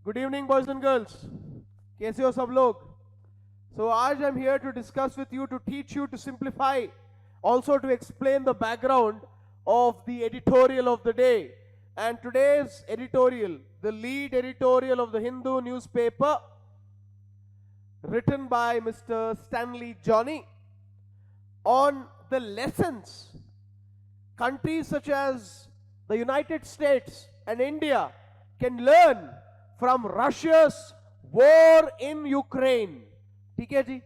Good evening boys and girls, कैसे हो सब लोग? So आज I'm here to discuss with you, to teach you, to simplify, also to explain the background of the editorial of the day. And today's editorial, the lead editorial of the Hindu newspaper, written by Mr. Stanley Johnny, on the lessons countries such as the United States and India can learn from Russia's war in Ukraine. ठीक है जी?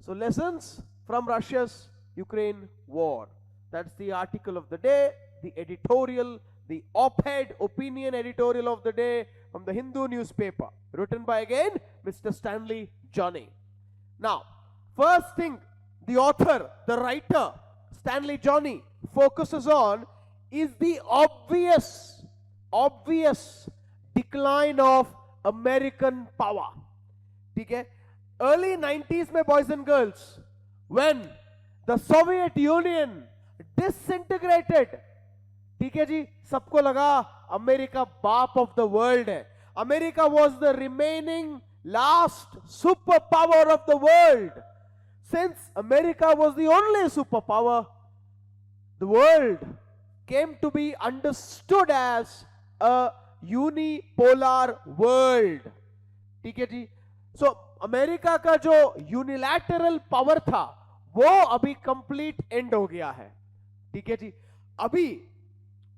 So lessons from Russia's Ukraine war. That's the article of the day, the editorial, the op-ed opinion editorial of the day from the Hindu newspaper, written by again Mr. Stanley Johnny. Now, first thing the author, the writer, Stanley Johnny focuses on is the obvious decline of American power. ठीक है? Early 90s में boys and girls, when the Soviet Union disintegrated, ठीक है जी, सबको लगा America बाप of the world है. America was the remaining last superpower of the world. Since America was the only superpower, the world came to be understood as a unipolar world. ठीक है जी? So America का जो unilateral power था वो अभी complete and हो गया है. ठीक है जी? अभी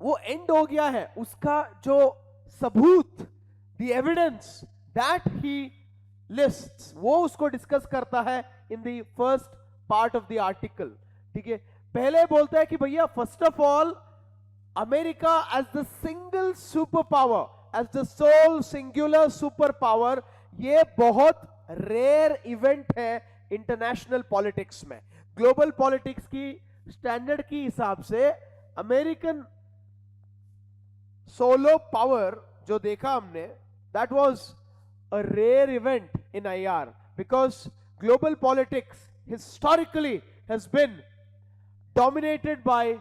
वो एंड हो गया है. उसका जो सबूत, the evidence that he lists, वो उसको डिस्कस करता है in the first part of the article. ठीक है? पहले बोलता है कि भैया first of all America as the single super power, as the sole singular super power, ये बहुत रेयर इवेंट है इंटरनेशनल पॉलिटिक्स में. ग्लोबल पॉलिटिक्स की स्टैंडर्ड की हिसाब से अमेरिकन सोलो पावर जो देखा हमने, that was a rare event in IR, because global politics historically has been dominated by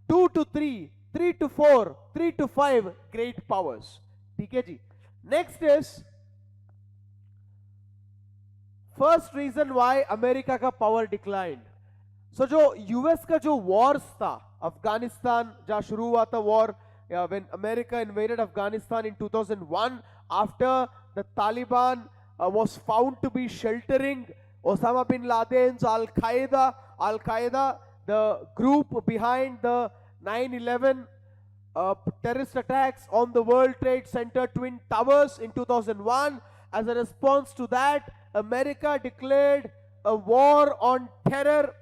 2 to 3, 3 to 4, 3 to 5 great powers. ठीक है जी? Next is first reason why America का पावर डिक्लाइन. सो जो US का जो Wars था, अफगानिस्तान जहां शुरू हुआ था war, when America invaded Afghanistan in 2001 after the Taliban was found to be sheltering Osama bin Laden's Al-Qaeda, the group behind the 9/11 terrorist attacks on the World Trade Center Twin Towers in 2001. As a response to that, America declared a war on terror,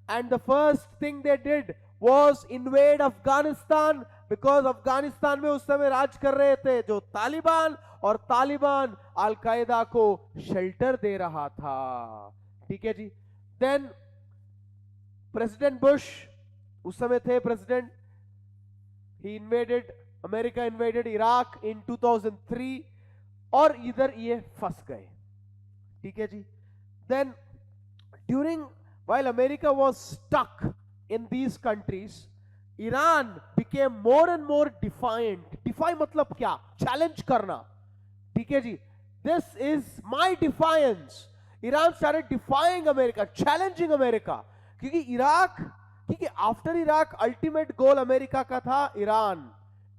and the first thing they did was invade Afghanistan, because Afghanistan में उस समय राज कर रहे थे जो तालिबान, और Taliban al Qaeda को shelter दे रहा था. ठीक है जी? देन प्रेसिडेंट बुश उस समय थे president, he invaded, America invaded Iraq in 2003, और इधर ये फंस गए. ठीक है जी? Then during while America was stuck in these countries, Iran became more and more defiant. Defy मतलब क्या? चैलेंज करना. ठीक है जी? This is my defiance. Iran started defying America, challenging America. क्योंकि after Iraq ultimate goal America का था Iran.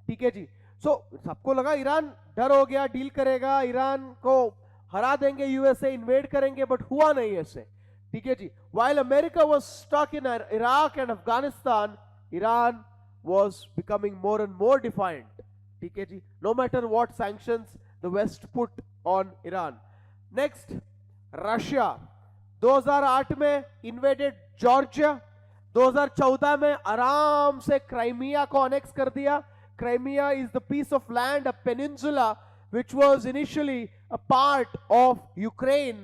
ठीक है जी? सो सबको लगा ईरान डर हो गया, डील करेगा, ईरान को हरा देंगे, यूएसए इन्वेड करेंगे, बट हुआ नहीं ऐसे. ठीक है जी? while America was stuck in Iraq and Afghanistan, Iran was becoming more and more defiant. ठीक है जी? no matter what sanctions the West put on Iran. Next, Russia 2008 में इन्वेडेड जॉर्जिया. 2014 में आराम से क्राइमिया को अनेक्स कर दिया. Crimea is the piece of land, a peninsula which was initially a part of Ukraine.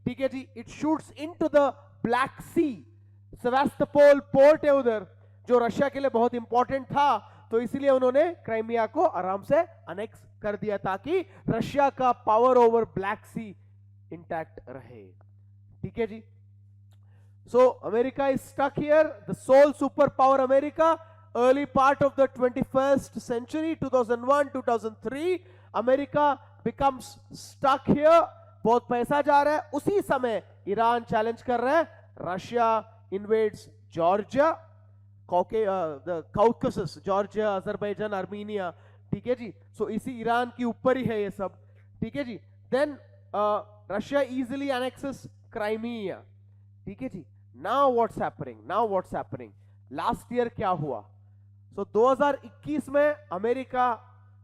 ठीक है जी? It shoots into the Black Sea. Sevastopol port है उधर, जो रशिया के लिए बहुत इंपॉर्टेंट था, तो इसीलिए उन्होंने क्राइमिया को आराम से अनेक्स कर दिया ताकि रशिया का पावर ओवर ब्लैक सी इंटैक्ट रहे. ठीक है जी? So America is stuck here, the sole superpower America, early part of the 21st century, 2001, 2003, America becomes stuck here. बहुत पैसा जा रहा है. उसी समय ईरान चैलेंज कर रहा है. Russia invades Georgia, the Caucasus, Georgia, Azerbaijan, Armenia. ठीक है जी. So इसी ईरान के ऊपर ही है ये सब. ठीक है जी. Then Russia easily annexes Crimea. ठीक है जी. Now what's happening? Now what's happening? Last year क्या हुआ? So 2021 में अमेरिका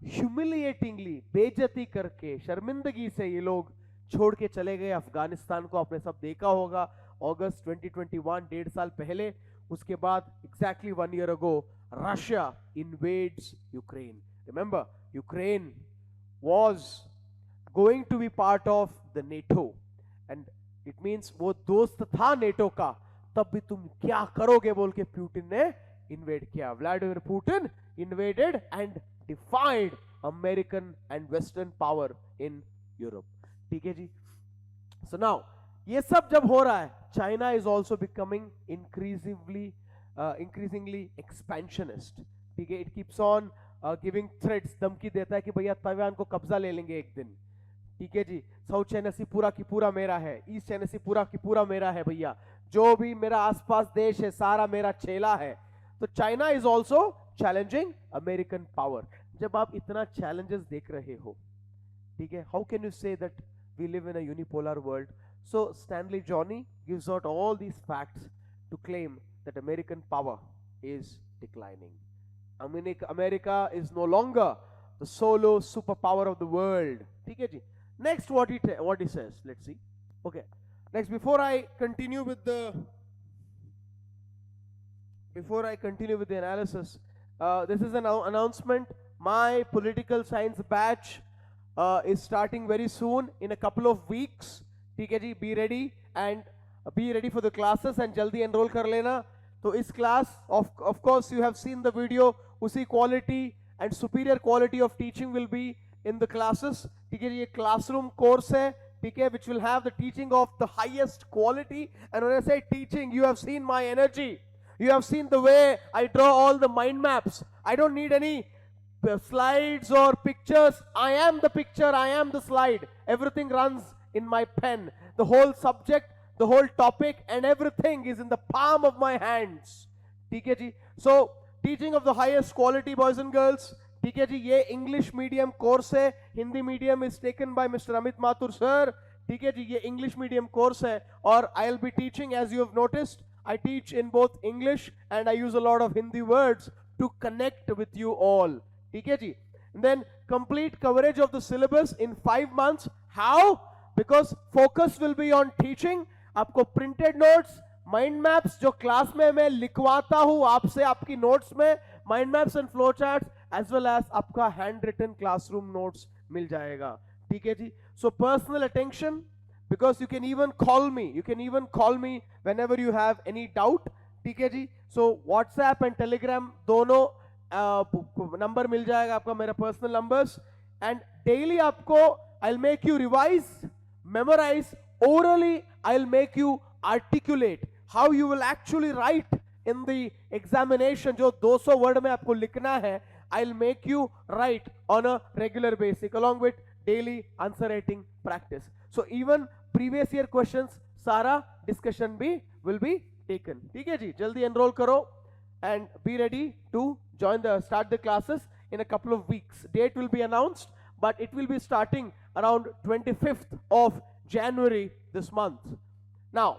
ह्यूमिलिएटिंगली, बेइज्जती करके, शर्मिंदगी से ये लोग छोड़ के चले गए अफगानिस्तान को. आपने सब देखा होगा. अगस्त 2021, 1.5 साल पहले. उसके बाद exactly 1 year ago, Russia invades Ukraine. Remember, Ukraine was going to be part of the NATO, and it means वो दोस्त था NATO का. तब भी तुम क्या करोगे बोल के पुतिन ने इन्वेड किया. Vladimir Putin invaded and defied American and Western power in Europe. ठीक है जी. So now ये सब जब हो रहा है, China is also becoming increasingly expansionist. ठीक है. It keeps on giving threats, धमकी देता है कि भैया ताइवान को कब्जा ले लेंगे एक दिन. ठीक है जी. साउथ चाइना सी पूरा की पूरा मेरा है. ईस्ट चाइना सी पूरा की पूरा मेरा है भैया. जो भी मेरा आसपास देश है सारा मेरा चेला है. तो China is also challenging American power. जब आप इतना चैलेंजेस देख रहे हो, ठीक है, how can you say that we live in a unipolar world? So Stanley Johnny gives out all these facts to claim that American power is declining. America is no longer the solo superpower of the world. ठीक है जी. Next, what he says. Let's see. Okay. Next, before I continue with the analysis, this is an announcement. My political science batch is starting very soon, in a couple of weeks. ठीक है जी. Be ready for the classes and जल्दी enroll कर लेना. तो इस class, of course you have seen the video, उसी quality and superior quality of teaching will be in the classes. ठीक है जी. ये classroom course है. ठीक है, which will have the teaching of the highest quality. And when I say teaching, you have seen my energy. You have seen the way I draw all the mind maps. I don't need any slides or pictures. I am the picture, I am the slide. Everything runs in my pen. The whole subject, the whole topic and everything is in the palm of my hands. ठीक है जी. So teaching of the highest quality, boys and girls. ठीक है जी. ये English medium course है. Hindi medium is taken by Mr. Amit Mathur sir. ठीक है जी. ये English medium course है. और I'll be teaching, as you have noticed, I teach in both English and I use a lot of Hindi words to connect with you all. ठीक है जी. And then complete coverage of the syllabus in 5 months. How? Because focus will be on teaching. आपको printed notes, mind maps जो class में मैं लिखवाता हूँ आपसे आपकी notes में, mind maps and flow charts, as well as आपका handwritten classroom notes मिल जाएगा. ठीक है जी. So personal attention, because you can even call me whenever you have any doubt. ठीक है जी. So WhatsApp and Telegram दोनों नंबर मिल जाएगा आपका, मेरा पर्सनल नंबर्स. एंड डेली आपको I'll make you revise, memorize, orally I'll make you articulate how you will actually write in the examination. जो 200 word में आपको लिखना है, I'll make you write on a regular basis along with daily answer writing practice. So even previous year questions सारा discussion भी will be taken. ठीक है जी. जल्दी enroll करो and be ready to start the classes in a couple of weeks. Date will be announced, but it will be starting around 25th of January this month. Now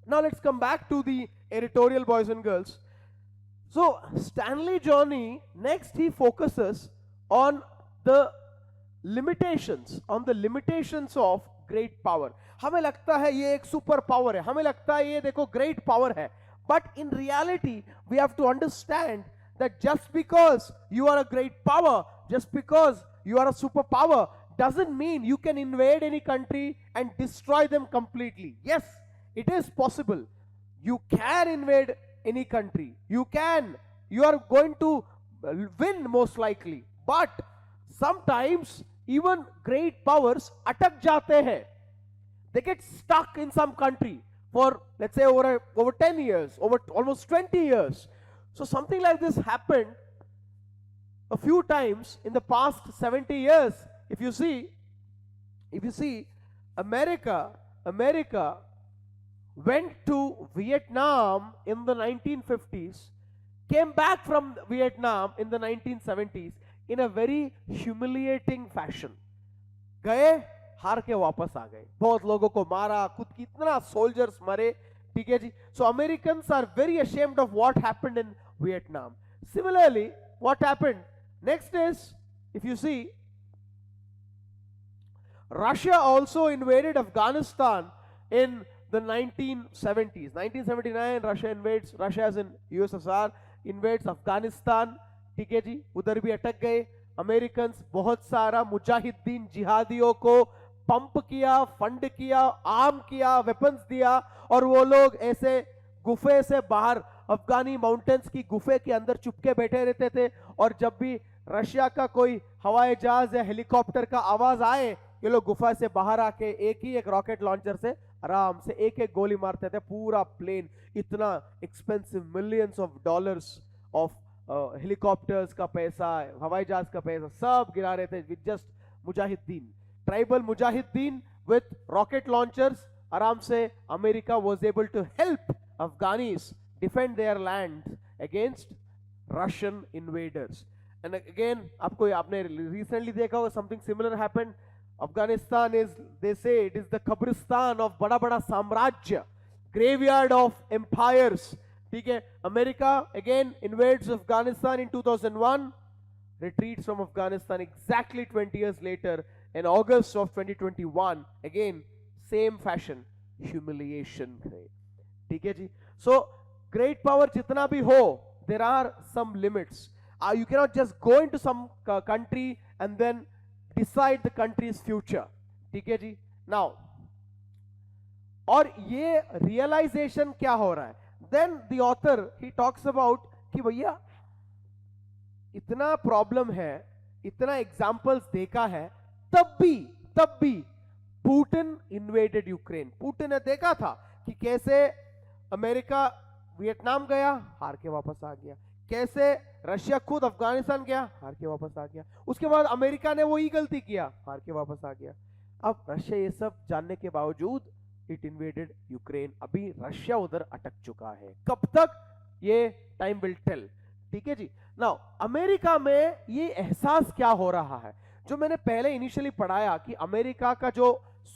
let's come back to the editorial, boys and girls. So Stanley Johnny, next he focuses on the limitations of great power. हमें लगता है ये एक super power है, हमें लगता है ये देखो great power है. But in reality, we have to understand that just because you are a great power, just because you are a superpower, doesn't mean you can invade any country and destroy them completely. Yes, it is possible. You can invade any country. You are going to win most likely. But sometimes even great powers atak jate hain. They get stuck in some country for, let's say, over 10 years, over almost 20 years. So something like this happened a few times in the past 70 years. If you see, America went to Vietnam in the 1950s, came back from Vietnam in the 1970s in a very humiliating fashion. गए, हार के वापस आ गए, बहुत लोगों को मारा, खुद कितना सोल्जर्स मरे, ठीक है जी. So Americans are very ashamed of what happened in Vietnam. Similarly, what happened next is, if you see, Russia also invaded Afghanistan in the 1970s. 1979 Russia invades, Russia as in USSR invades Afghanistan, ठीक है जी. उधर भी अटक गए. Americans बहुत सारा मुजाहिदीन जिहादियों को pump किया, फंड किया, आर्म किया, वेपन्स दिया, और वो लोग ऐसे गुफे से बाहर अफगानी माउंटेन्स की गुफे के अंदर चुपके बैठे रहते थे, और जब भी रशिया का कोई हवाई जहाज या हेलीकॉप्टर का आवाज आए, ये लोग गुफा से बाहर आके एक रॉकेट लॉन्चर से आराम से एक गोली मारते थे. पूरा प्लेन, इतना expensive, millions of dollars of helicopters का पैसा, हवाई जहाज का पैसा सब गिरा रहे थे with just mujahideen, tribal mujahideen with rocket launchers. आराम से America was able to help Afghanis defend their land against Russian invaders. And again आपने रिसेंटली देखा होगा, something similar happened. Afghanistan is, they say, it is the Kabristan of बड़ा साम्राज्य, graveyard of empires. ठीक है. America again invades Afghanistan in 2001, retreats from Afghanistan exactly 20 years later in August of 2021. Again, same fashion, humiliation. ठीक है जी. So great power जितना भी हो, there are some limits. You cannot just go into some country and then decide the country's future. ठीक है जी. Now, और ये realization क्या हो रहा है? Then the author he talks about कि भैया इतना प्रॉब्लम है, इतना एग्जाम्पल्स देखा है, तब भी पुतिन इन्वेडेड यूक्रेन. पुतिन ने देखा था कि कैसे अमेरिका वियतनाम गया, हार के वापस आ गया, कैसे रशिया खुद अफगानिस्तान गया, हार के वापस आ गया, उसके बाद अमेरिका ने वही गलती किया, हार के वापस आ गया. अब रशिया ये सब जानने के बावजूद इट इन्वेडेड यूक्रेन. अभी रशिया उधर अटक चुका है. कब तक, ये टाइम विल टेल. ठीक है जी. नाउ अमेरिका में ये एहसास क्या हो रहा है, जो मैंने पहले इनिशियली पढ़ाया कि अमेरिका का जो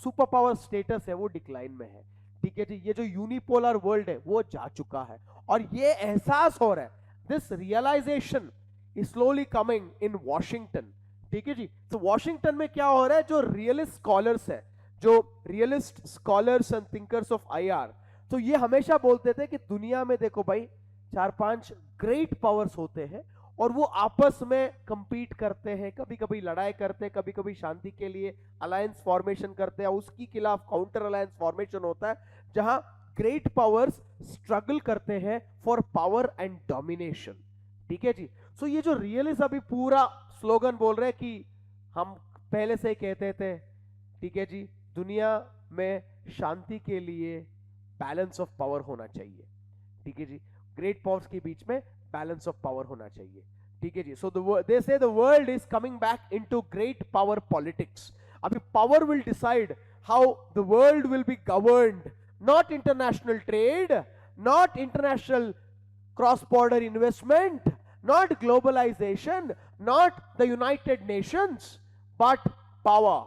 सुपर पावर स्टेटस है वो डिक्लाइन में है. ठीक है जी. ये जो यूनिपोलर वर्ल्ड है वो जा चुका है, और ये एहसास हो रहा है. This realisation is slowly coming in Washington. ठीक है जी. तो वॉशिंगटन में क्या हो रहा है, जो रियलिस्ट स्कॉलर्स है, जो realist scholars and thinkers of IR, तो ये हमेशा बोलते थे कि दुनिया में देखो भाई 4-5 ग्रेट पावर्स होते हैं, और वो आपस में कंपीट करते हैं, कभी कभी लड़ाई करते हैं, कभी कभी शांति के लिए अलायंस फॉर्मेशन करते हैं, उसके खिलाफ काउंटर अलायंस फॉर्मेशन होता है, जहां ग्रेट पावर्स स्ट्रगल करते हैं फॉर पावर एंड डोमिनेशन. ठीक है जी. सो ये जो रियलिस्ट अभी पूरा स्लोगन बोल रहे हैं कि हम पहले से ही कहते थे, ठीक है जी, दुनिया में शांति के लिए बैलेंस ऑफ पावर होना चाहिए. ठीक है जी. ग्रेट पावर्स के बीच में बैलेंस ऑफ पावर होना चाहिए. ठीक है जी. So they say the world is coming back into great power politics. अभी power will decide how the world will be governed, not international trade, not international cross border investment, not globalization, not the United Nations, but power,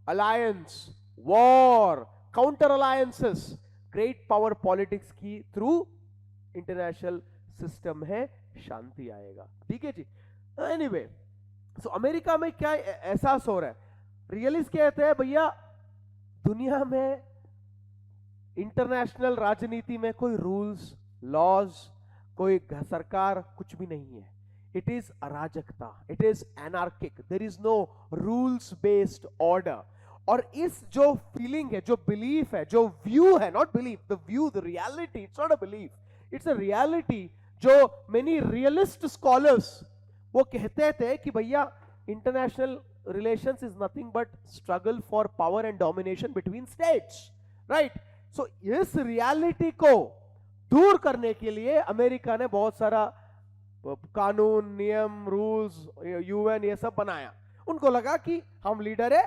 alliance, war, counter alliances. Great power politics की through international system है, शांति आएगा. ठीक है जी. Anyway, so America में क्या एहसास हो रहा है, रियलिस्ट कहते हैं भैया दुनिया में इंटरनेशनल राजनीति में कोई रूल्स, लॉज, कोई सरकार कुछ भी नहीं है. इट इज अराजकता, it is anarchic, there is no rules based order. और इस जो फीलिंग है, जो बिलीफ है, जो व्यू है, not belief, the view, the reality, it's not a belief, it's a reality, जो मेनी रियलिस्ट स्कॉलर्स वो कहते थे कि भैया international relations is nothing but struggle for power and domination between states. Right. So इस reality को दूर करने के लिए अमेरिका ने बहुत सारा कानून, नियम, रूल्स, यूएन ये सब बनाया। उनको लगा कि हम लीडर है,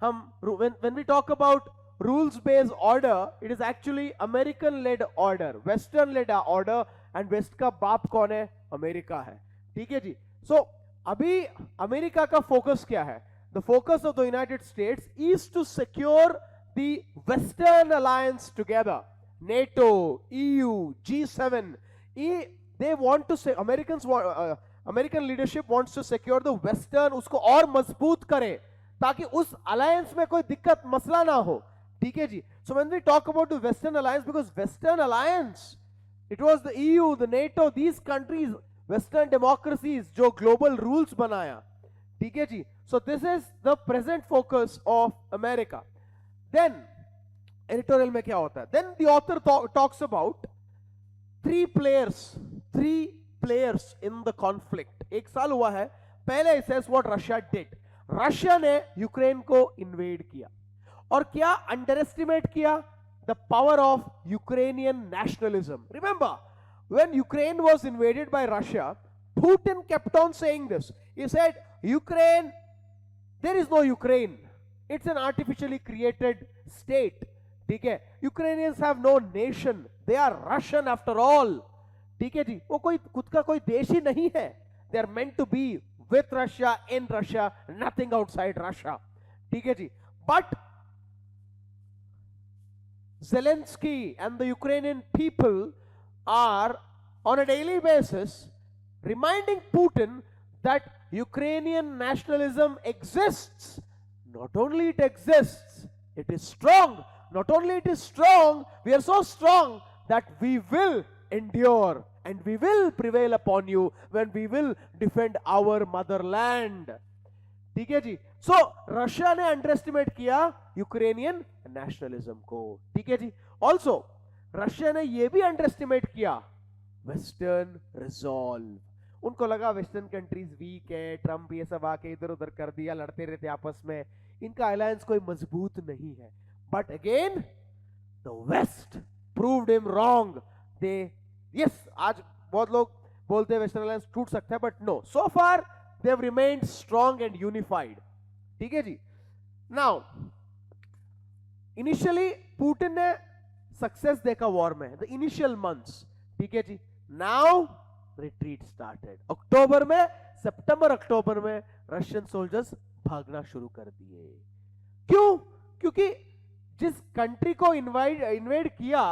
हम when we talk about rules based order, it is actually American led order, western led order, and west का बाप कौन है? अमेरिका है। ठीक है जी। सो अभी अमेरिका का फोकस क्या है? The focus of the United States is to secure the western alliance together, NATO, EU, G7. They want to say, American leadership wants to secure the western, उसको और मजबूत करे ताकि उस अलायंस में कोई दिक्कत मसला ना हो। ठीक है जी। So when we talk about the western alliance, because western alliance, it was the EU, the NATO, these countries, western democracies जो global rules बनाया। ठीक है जी। So this is the present focus of America. Then editorial में क्या होता है? Then the author talks about three players in the conflict. एक साल हुआ है। पहले it says what Russia did. Russia ने यूक्रेन को इन्वेड किया और क्या अंडर एस्टिमेट किया? The power of Ukrainian nationalism. Remember when Ukraine was invaded bye Russia, Putin kept on saying this. He said Ukraine, there is no Ukraine, it's an artificially created state. ठीक है, Ukrainians have no nation, they are Russian after all. ठीक है जी, वो कोई खुद का कोई देश ही नहीं है। They are meant to be with Russia, in Russia, nothing outside Russia. ठीक है जी। But Zelensky and the Ukrainian people are on a daily basis reminding Putin that Ukrainian nationalism exists. Not only it exists, it is strong. Not only it is strong, we are so strong that we will endure and we will prevail upon you when we will defend our motherland. ठीक है जी। सो Russia ने underestimate किया Ukrainian nationalism को। ठीक है जी। Also Russia ने यह भी अंडरएस्टिमेट किया वेस्टर्न रिजॉल्व। उनको लगा वेस्टर्न कंट्रीज वीक है, ट्रम्प ये सब आके इधर उधर कर दिया, लड़ते रहते आपस में, इनका अलायंस कोई मजबूत नहीं है। But again the west proved him wrong. They Yes, आज बहुत लोग बोलते हैं वेस्टर्न अलायंस टूट सकता है, but no, so far they have remained strong and unified. ठीक है जी। नाउ इनिशियली पुतिन ने सक्सेस देखा वॉर में, द इनिशियल मंथ्स। ठीक है जी। Now retreat started. अक्टूबर में, सितंबर अक्टूबर में रशियन सोल्जर्स भागना शुरू कर दिए। क्यों? क्योंकि जिस कंट्री को इन्वेड किया,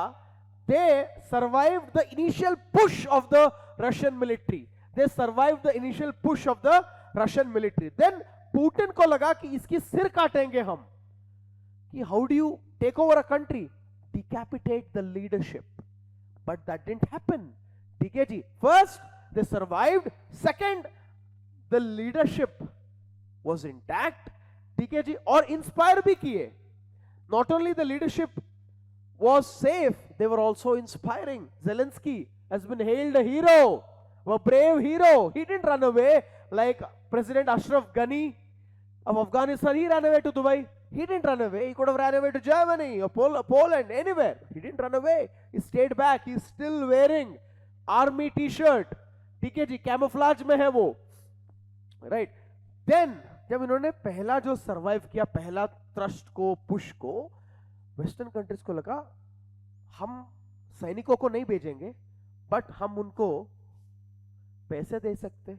they survived the initial push of the Russian military. They survived the initial push of the Russian military. Then Putin को लगा कि इसकी सिर काटेंगे हम। कि how do you take over a country? Decapitate the leadership. But that didn't happen. ठीक है जी। First they survived. Second, the leadership was intact. ठीक है जी। और inspire भी किए। Not only the leadership was safe, they were also inspiring. Zelensky has been hailed a hero, a brave hero. He didn't run away like President Ashraf Ghani of Afghanistan. He ran away to Dubai. He didn't run away. He could have ran away to Germany or Poland, anywhere. He didn't run away. He stayed back. He's still wearing army t-shirt. ठीक है जी, camouflage में है वो, right. Then जब इन्होंने पहला जो survive किया, पहला थ्रस्ट को, पुश को, वेस्टर्न कंट्रीज को लगा हम सैनिकों को नहीं भेजेंगे, बट हम उनको पैसे दे सकते,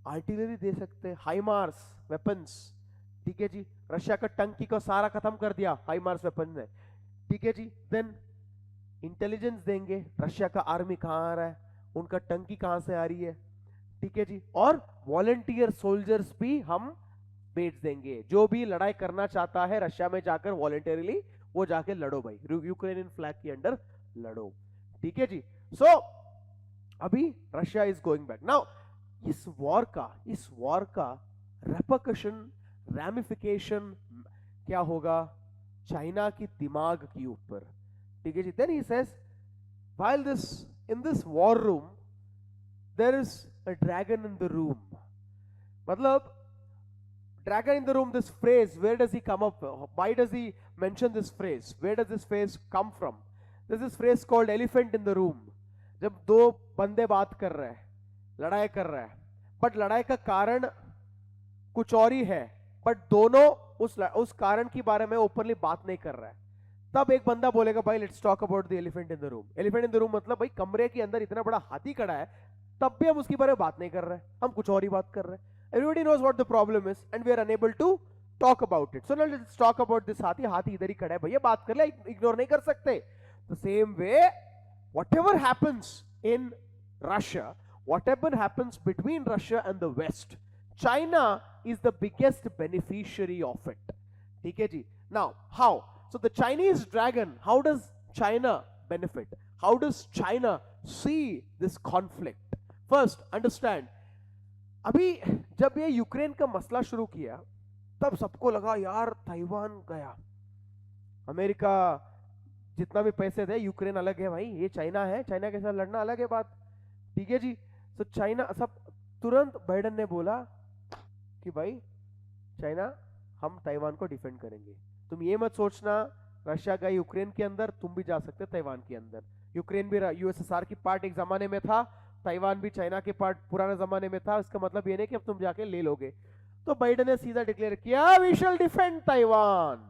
आर्टिलरी दे सकते, हाइमार्स वेपन्स। ठीक है जी। रशिया का टंकी को सारा खत्म कर दिया हाइमार्स वेपन ने। ठीक है जी। देन इंटेलिजेंस देंगे, रशिया का आर्मी कहां आ रहा है, उनका टंकी कहां से आ रही है। ठीक है जी। और वॉलंटियर सोल्जर्स भी हम भेज देंगे, जो भी लड़ाई करना चाहता है रशिया में जाकर वॉलंटरीली वो जाके लड़ो भाई, यूक्रेनियन फ्लैग के अंडर लड़ो। ठीक है जी। सो अभी Russia is going back now. इस वॉर का रेपरकशन, रैमिफिकेशन क्या होगा चाइना की दिमाग के ऊपर। ठीक है जी। Then he says while this in this war room there is a dragon in the room. मतलब dragon in the room, this phrase, where does he come up? Why does he mention this phrase? Where does this phrase come from? There's this phrase called elephant in the room. जब दो बंदे बात कर रहे हैं, लड़ाई कर रहे हैं, बट लड़ाई का कारण कुछ और ही है, बट दोनों उस कारण के बारे में ओपनली बात नहीं कर रहा है, तब एक बंदा बोलेगा भाई let's talk about the elephant in the room. Elephant in the room मतलब भाई कमरे के अंदर इतना बड़ा हाथी खड़ा है, तब भी हम उसके बारे में बात नहीं कर रहे हैं, हम कुछ और ही बात कर रहे हैं। Everybody knows what the problem is and we are unable to talk about it. So let's talk about this हाथी। हाथी इधर ही खड़ा है भैया, बात कर ले, इग्नोर नहीं कर सकते। The same way whatever happens in Russia, whatever happens between Russia and the West, China is the biggest beneficiary of it. ठीक है जी। Now how? So the Chinese dragon, how does China benefit? How does China see this conflict? First understand, अभी जब ये Ukraine का मसला शुरू किया तब सबको लगा यार ताइवान गया, अमेरिका जितना भी पैसे दे, यूक्रेन अलग है भाई, ये चाइना है, चाइना के साथ लड़ना अलग है बात। ठीक है जी। तो चाइना सब तुरंत बाइडेन ने बोला कि भाई चाइना हम ताइवान को डिफेंड करेंगे, तुम ये मत सोचना रशिया का यूक्रेन के अंदर, तुम भी जा सकते ताइवान के अंदर। यूक्रेन भी यूएसएसआर की पार्ट एक जमाने में था, ताइवान भी चाइना के पार्ट पुराने जमाने में था, इसका मतलब ये नहीं कि अब तुम जाके ले लोगे। तो बाइडेन ने सीधा डिक्लेयर किया वी शैल डिफेंड ताइवान।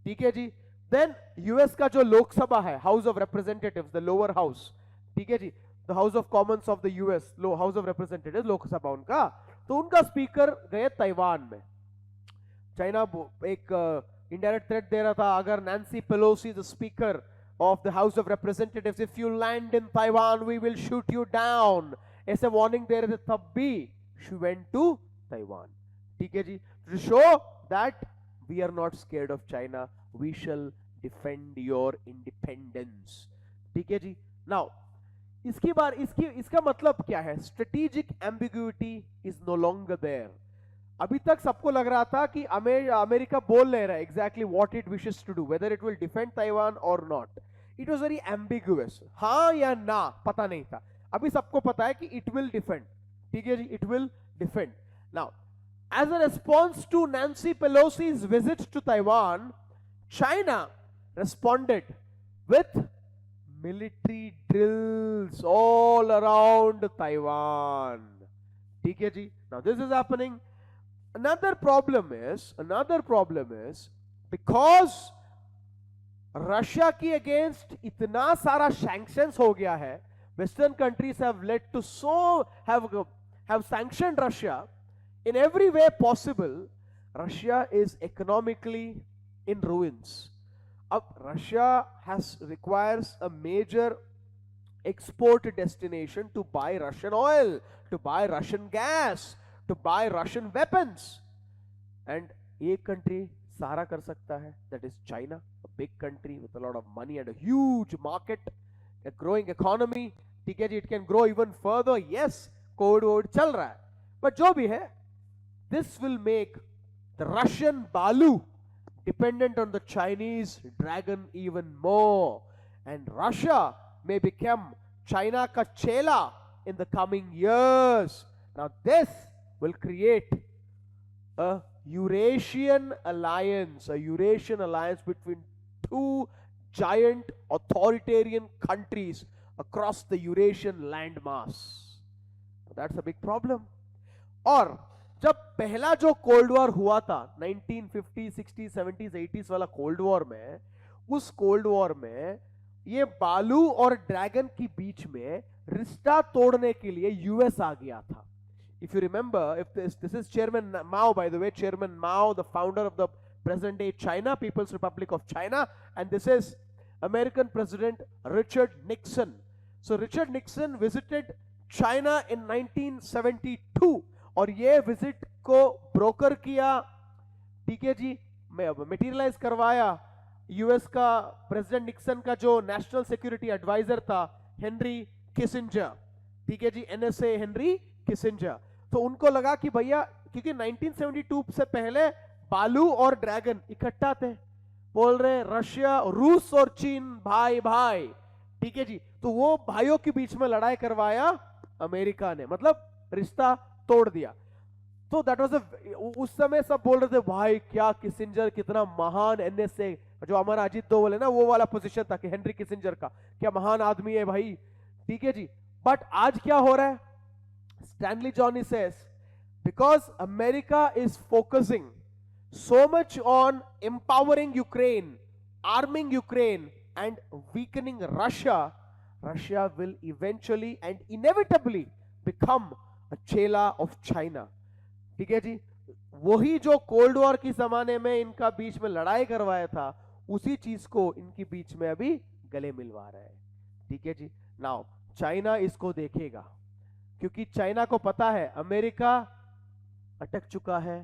ठीक है जी। देन यूएस का जो लोकसभा है, House of Representatives, the lower house, ठीक है जी, the House of Commons of the US, House of Representatives, Lok Sabha उनका, तो उनका स्पीकर गए ताइवान में। चाइना एक इनडायरेक्ट थ्रेट दे रहा था, अगर Nancy Pelosi the speaker of the House of Representatives, if you land in Taiwan we will shoot you down, ऐसे वार्निंग दे रहे थे, तब भी शी वेंट टू ताइवान। ठीक है जी, to show that we are not scared of China, we shall defend your independence. ठीक है जी। नाउ इसका मतलब क्या है? Strategic ambiguity is no longer there. अभी तक सबको लग रहा था कि अमेरिका बोल नहीं रहा exactly what it wishes to do, whether it will defend Taiwan और not. It was very ambiguous, हाँ या ना पता नहीं था। अभी सबको पता है कि इट विल डिफेंड। ठीक है जी, it will defend. Now as a response to Nancy Pelosi's visit to Taiwan, China responded with military drills all around Taiwan. ठीक है जी। Now this is happening. Another problem is because Russia की against इतना सारा sanctions हो गया है, western countries have led to have sanctioned Russia in every way possible. Russia is economically in ruins. अब Russia requires a major export destination to buy Russian oil, to buy Russian gas, to buy Russian weapons, and एक country सारा कर सकता है, that is China, a big country with a lot of money and a huge market, a growing economy. ठीक है जी, it can grow even further. Yes, Covid चल रहा है, but जो भी है, this will make the Russian Balu dependent on the Chinese dragon even more, and Russia may become China ka chela in the coming years. Now this will create a Eurasian alliance between two giant authoritarian countries across the Eurasian landmass. That's a big problem. और जब पहला जो cold war हुआ था 1950s, 60s, 70s, 80s वाला cold war में, उस cold war में ये बालू और ड्रैगन के बीच में रिश्ता तोड़ने के लिए यूएस आ गया था. If you remember, if this is Chairman Mao, by the way, Chairman Mao, the founder of the present day China, People's Republic of China, and this is American President Richard Nixon. So Richard Nixon visited China in 1972 और ये visit को broker किया, ठीक है जी, materialise करवाया US का president Nixon का जो नेशनल सिक्योरिटी एडवाइजर था हेनरी किसिंजर, ठीक है जी, एनएसए हेनरी किसिंजर. तो उनको लगा कि भैया, क्योंकि 1972 से पहले बालू और ड्रैगन इकट्ठा थे, बोल रहे रशिया, रूस और चीन भाई भाई, ठीक है जी, तो वो भाइयों के बीच में लड़ाई करवाया अमेरिका ने, मतलब रिश्ता तोड़ दिया. तो दैट वाज उस समय सब बोल रहे थे भाई क्या किसिंजर, कितना महान एनएसए, जो हमारा अजीत दोवल है ना, वो वाला पोजीशन था कि हेनरी किसिंजर का, क्या महान आदमी है भाई, ठीक है जी. बट आज क्या हो रहा है? Stanley Johnny says, because America is focusing so much on empowering Ukraine, arming Ukraine, and weakening Russia, Russia will eventually and inevitably become a chela of China. ठीक है जी. वही जो कोल्ड वॉर की जमाने में इनका बीच में लड़ाई करवाया था, उसी चीज को इनके बीच में अभी गले मिलवा रहा है. ठीक है जी. नाउ चाइना इसको देखेगा, क्योंकि चाइना को पता है अमेरिका अटक चुका है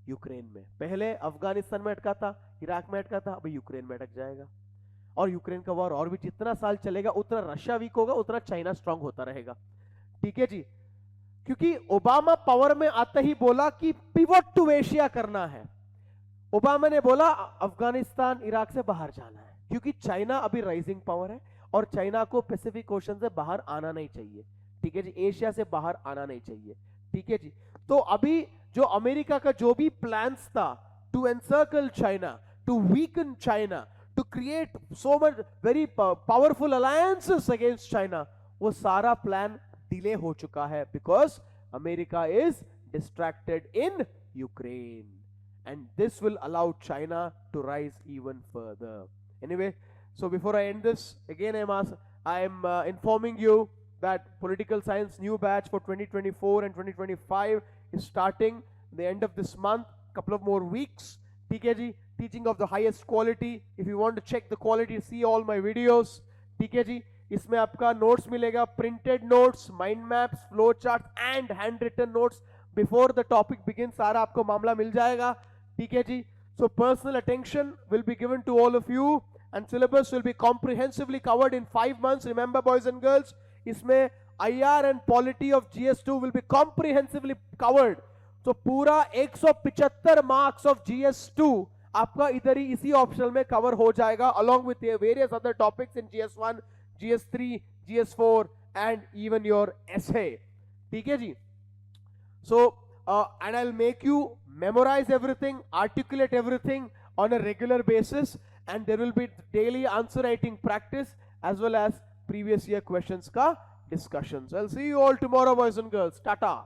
यूक्रेन में. पहले अफगानिस्तान में अटका था, इराक में अटका था, अभी यूक्रेन में अटक जाएगा. और यूक्रेन का वॉर और भी जितना साल चलेगा उतना रशिया वीक होगा, उतना चाइना स्ट्रांग होता रहेगा. ठीक है जी. क्योंकि ओबामा पावर में आते ही बोला कि पिवट टू एशिया करना है. ओबामा ने बोला अफगानिस्तान इराक से बाहर जाना है, क्योंकि चाइना अभी राइजिंग पावर है और चाइना को पैसिफिक ओशन से बाहर आना नहीं चाहिए. ठीक है जी. एशिया से बाहर आना नहीं चाहिए. ठीक है जी. तो अभी जो अमेरिका का जो भी प्लान्स था to encircle China, to weaken China, to create so much very powerful alliances against China, वो सारा प्लान डिले हो चुका है, because America is distracted in Ukraine, and this will allow China to rise even further. Anyway, so before I end this, again I'm informing you that political science new batch for 2024 and 2025 is starting the end of this month, couple of more weeks. ठीक है जी. Teaching of the highest quality. If you want to check the quality, see all my videos. ठीक है जी. इसमें आपका notes मिलेगा, printed notes, mind maps, flow chart and handwritten notes. Before the topic begin सारा आपको मामला मिल जाएगा. ठीक है जी. So personal attention will be given to all of you and syllabus will be comprehensively covered in 5 months. Remember boys and girls, इसमें IR and polity of GS2 will be comprehensively covered. तो पूरा 175 marks of GS2 आपका इधर ही इसी optional में cover हो जाएगा, along with various other topics in GS1, GS3, GS4 and even your essay. ठीक है जी. So and I'll make you memorize everything, articulate everything on a regular basis, and there will be daily answer writing practice as well as previous year questions ka discussions. I'll see you all tomorrow boys and girls. Tata.